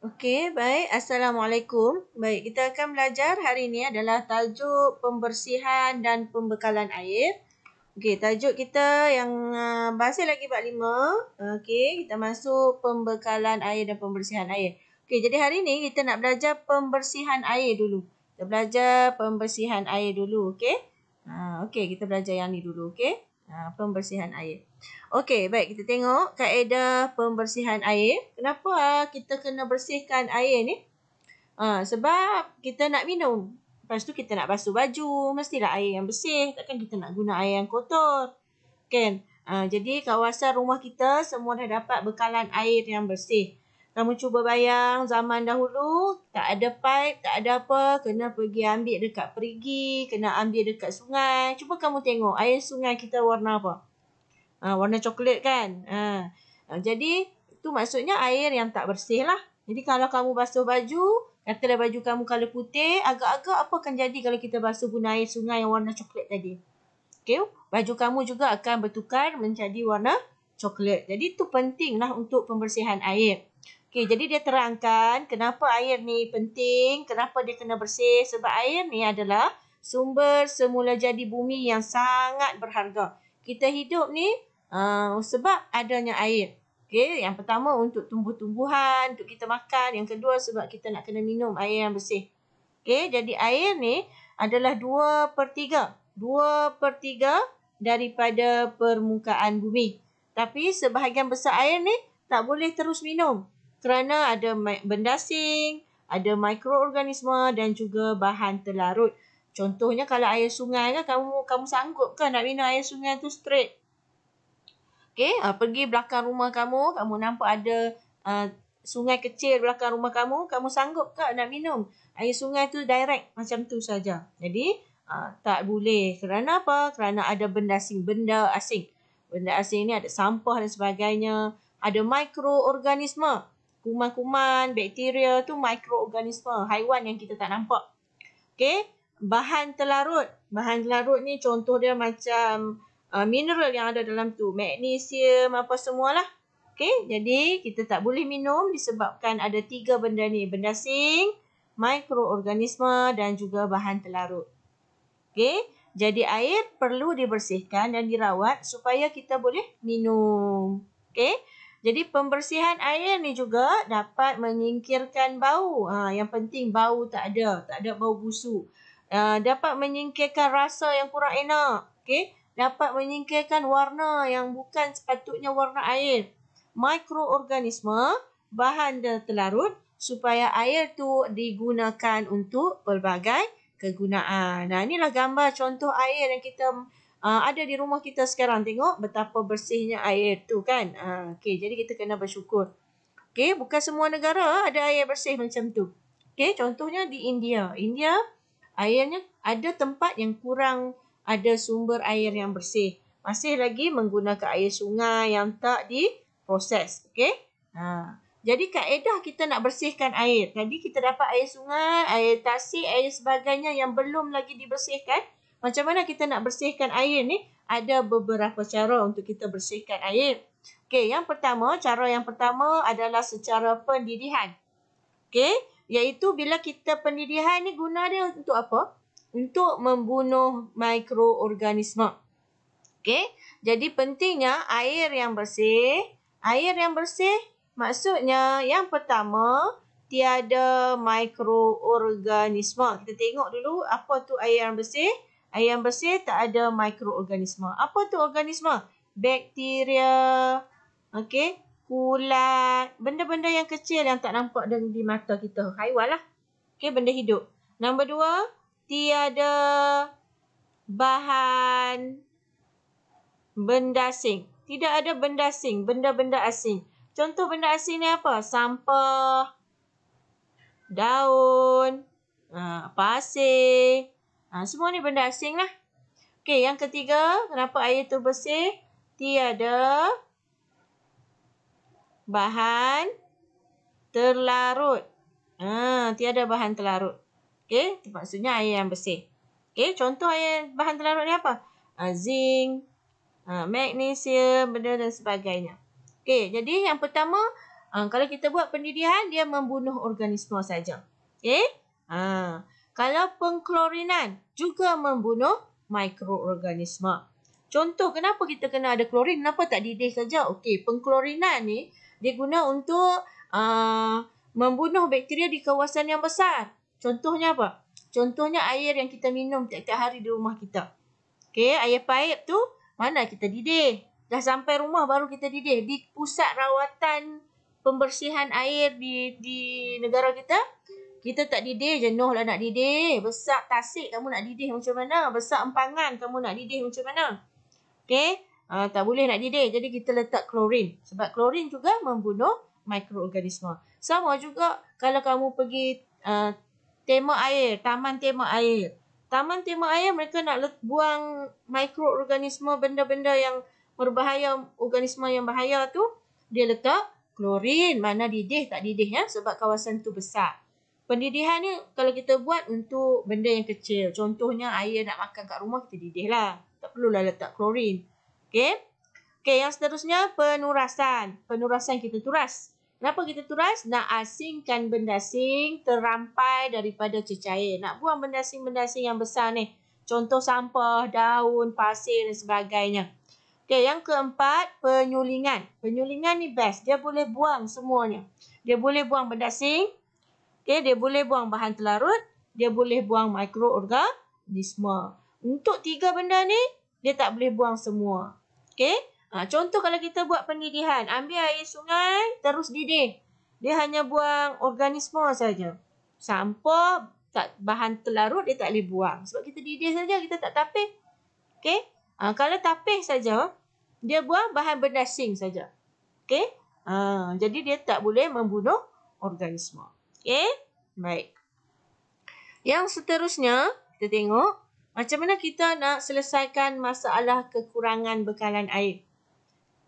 Okey, baik. Assalamualaikum. Baik, kita akan belajar hari ini adalah tajuk pembersihan dan pembekalan air. Okey, tajuk kita yang masih lagi bab 5. Okey, kita masuk pembekalan air dan pembersihan air. Okey, jadi hari ini kita nak belajar pembersihan air dulu. Kita belajar pembersihan air dulu, okey? Okey, kita belajar yang ni dulu, okey? Pembersihan air. Okey, baik. Kita tengok kaedah pembersihan air. Kenapa kita kena bersihkan air ni? Sebab kita nak minum. Lepas tu kita nak basuh baju. Mestilah air yang bersih. Takkan kita nak guna air yang kotor. Kan? Jadi kawasan rumah kita semua dah dapat bekalan air yang bersih. Kamu cuba bayang zaman dahulu, tak ada pipe, tak ada apa, kena pergi ambil dekat perigi, kena ambil dekat sungai. Cuba kamu tengok air sungai kita warna apa? Warna coklat kan. Jadi itu maksudnya air yang tak bersih lah. Jadi kalau kamu basuh baju, katalah baju kamu colour putih, agak-agak apa akan jadi kalau kita basuh guna air sungai yang warna coklat tadi? Okay, baju kamu juga akan bertukar menjadi warna coklat. Jadi itu pentinglah untuk pembersihan air. Okay, jadi dia terangkan kenapa air ni penting, kenapa dia kena bersih. Sebab air ni adalah sumber semula jadi bumi yang sangat berharga. Kita hidup ni sebab adanya air. Okay, yang pertama untuk tumbuh-tumbuhan, untuk kita makan. Yang kedua sebab kita nak kena minum air yang bersih. Okay, jadi air ni adalah 2/3. 2/3 daripada permukaan bumi. Tapi sebahagian besar air ni tak boleh terus minum. Kerana ada benda asing, ada mikroorganisme dan juga bahan terlarut. Contohnya kalau air sungai kan, kamu sanggup ke nak minum air sungai tu straight? Okay, pergi belakang rumah kamu nampak ada sungai kecil belakang rumah kamu sanggup ke nak minum air sungai tu direct macam tu saja. Jadi, tak boleh. Kerana apa? Kerana ada benda asing. Benda asing ni ada sampah dan sebagainya. Ada mikroorganisme. Kuman-kuman, bakteria tu mikroorganisme. Haiwan yang kita tak nampak. Okay, bahan terlarut. Bahan terlarut ni contoh dia macam mineral yang ada dalam tu. Magnesium, apa semualah. Okay, jadi kita tak boleh minum disebabkan ada 3 benda ni. Benda asing, mikroorganisme dan juga bahan terlarut. Okay, jadi air perlu dibersihkan dan dirawat supaya kita boleh minum. Okay, jadi pembersihan air ni juga dapat menyingkirkan bau. Yang penting bau tak ada bau busuk. Dapat menyingkirkan rasa yang kurang enak. Okay, dapat menyingkirkan warna yang bukan sepatutnya warna air. Mikroorganisme, bahan terlarut supaya air tu digunakan untuk pelbagai kegunaan. Inilah gambar contoh air yang kita ada di rumah kita sekarang. Tengok betapa bersihnya air tu kan. Okay, jadi kita kena bersyukur. Okay, bukan semua negara ada air bersih macam tu. Okay, contohnya di India. India, airnya ada tempat yang kurang ada sumber air yang bersih. Masih lagi menggunakan air sungai yang tak diproses. Okay. Jadi kaedah kita nak bersihkan air. Tadi kita dapat air sungai, air tasik, air sebagainya yang belum lagi dibersihkan. Macam mana kita nak bersihkan air ni? Ada beberapa cara untuk kita bersihkan air. Okey, cara yang pertama adalah secara pendidihan. Okey, iaitu bila kita pendidihan ni guna dia untuk apa? Untuk membunuh mikroorganisme. Okey, jadi pentingnya air yang bersih. Air yang bersih maksudnya yang pertama, tiada mikroorganisme. Kita tengok dulu apa tu air yang bersih. Air yang bersih tak ada mikroorganisme. Apa tu organisme? Bakteria, okey, kulat, benda-benda yang kecil yang tak nampak di mata kita. Haiwan lah. Okey, benda hidup. Nombor 2, tiada bahan benda asing. Tidak ada benda asing, benda-benda asing. Contoh benda asing ni apa? Sampah, daun, pasir. Semua ni benda asing lah. Okey, yang ketiga, kenapa air tu bersih? Tiada bahan terlarut. Tiada bahan terlarut. Okey, itu maksudnya air yang bersih. Okey, contoh bahan terlarut ni apa? Zinc, magnesium, benda dan sebagainya. Okey, jadi yang pertama, Kalau kita buat pendidihan, dia membunuh organisma saja. Okey? Kalau pengklorinan juga membunuh mikroorganisma. Contoh, kenapa kita kena ada klorin? Kenapa tak didih saja? Okey, pengklorinan ni dia guna untuk membunuh bakteria di kawasan yang besar. Contohnya apa? Contohnya air yang kita minum tiap-tiap hari di rumah kita. Okey, air paip tu mana kita didih? Dah sampai rumah baru kita didih. Di pusat rawatan pembersihan air di negara kita, kita tak didih, jenuh lah nak didih. Besar Tasik kamu nak didih macam mana? Besar Empangan kamu nak didih macam mana? Okey, tak boleh nak didih. Jadi kita letak klorin. Sebab klorin juga membunuh mikroorganisma. Sama juga kalau kamu pergi tema air, taman tema air. Taman tema air mereka nak buang mikroorganisma, benda-benda yang berbahaya, organisma yang bahaya tu, dia letak klorin. Mana didih tak didih ya, sebab kawasan tu besar. Pendidihan ni kalau kita buat untuk benda yang kecil. Contohnya air nak makan kat rumah, kita didih lah. Tak perlulah letak klorin. Okey. Okey, yang seterusnya penurasan. Penurasan kita turas. Kenapa kita turas? Nak asingkan benda asing terampai daripada cecair. Nak buang benda asing-benda asing yang besar ni. Contoh sampah, daun, pasir dan sebagainya. Okey, yang keempat, penyulingan. Penyulingan ni best. Dia boleh buang semuanya. Dia boleh buang benda asing. Okey, dia boleh buang bahan terlarut. Dia boleh buang mikroorganisma. Untuk 3 benda ni, dia tak boleh buang semua. Okey? Contoh kalau kita buat pendidihan, ambil air sungai, terus didih. Dia hanya buang organisma saja. Sampah, bahan terlarut, dia tak boleh buang. Sebab kita didih saja, kita tak tapih. Okey? Kalau tapih saja, dia buang bahan benda asing saja. Okey? Jadi dia tak boleh membunuh organisma. Okey? Baik. Yang seterusnya, kita tengok macam mana kita nak selesaikan masalah kekurangan bekalan air.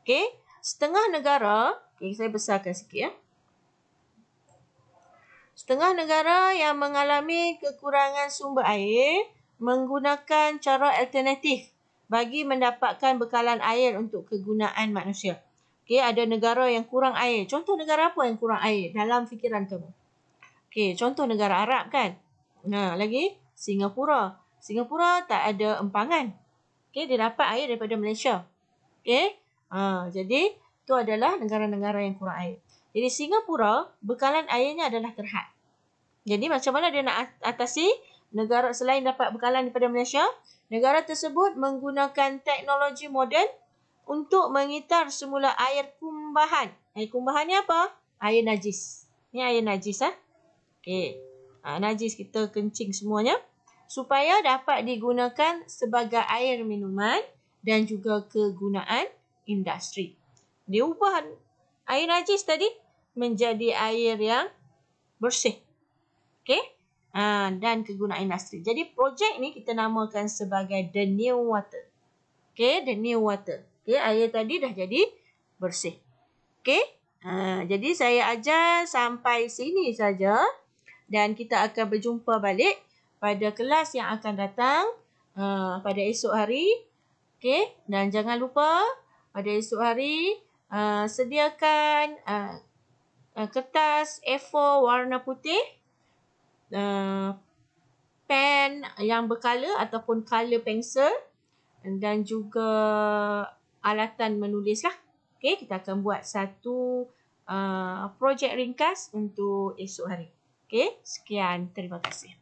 Okey, setengah negara, saya besarkan sikit ya. Setengah negara yang mengalami kekurangan sumber air menggunakan cara alternatif bagi mendapatkan bekalan air untuk kegunaan manusia. Okey, ada negara yang kurang air. Contoh negara apa yang kurang air dalam fikiran kamu? Okey, contoh negara Arab kan? Lagi Singapura. Singapura tak ada empangan. Okey, dia dapat air daripada Malaysia. Okey. Jadi itu adalah negara-negara yang kurang air. Jadi Singapura bekalan airnya adalah terhad. Jadi macam mana dia nak atasi negara selain dapat bekalan daripada Malaysia? Negara tersebut menggunakan teknologi moden untuk mengitar semula air kumbahan. Air kumbahan ni apa? Air najis. Ni air najis Okey. Najis kita kencing semuanya. Supaya dapat digunakan sebagai air minuman dan juga kegunaan industri. Dia ubah air najis tadi menjadi air yang bersih. Okey? Dan kegunaan industri. Jadi projek ni kita namakan sebagai The New Water. Okey, The New Water. Okey, air tadi dah jadi bersih. Okey? Jadi saya ajar sampai sini saja dan kita akan berjumpa balik pada kelas yang akan datang pada esok hari. Okey, dan jangan lupa pada esok hari sediakan kertas A4 warna putih, pen yang bercolor ataupun color pencil dan juga alatan menulis lah. Okey, kita akan buat satu projek ringkas untuk esok hari. Okey, sekian. Terima kasih.